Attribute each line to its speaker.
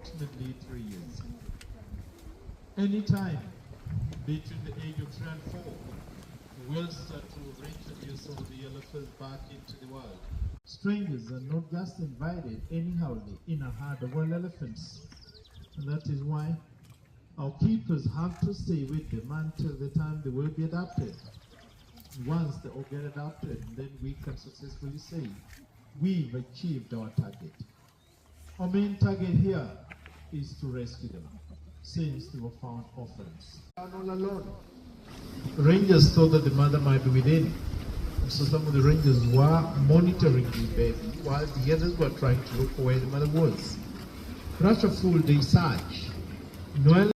Speaker 1: approximately 3 years. Anytime between the age of 3 and 4, we'll start to reintroduce some of the elephants back into the wild. Strangers are not just invited anyhowly in a herd of wild elephants. And that is why our keepers have to stay with them until the time they will be adopted. Once they all get adopted, then we can successfully say we've achieved our target. Our main target here is to rescue them, since they were found orphans. All alone. Rangers thought that the mother might be within, so some of the rangers were monitoring the baby while the others were trying to look for where the mother was. After a full day search, Noel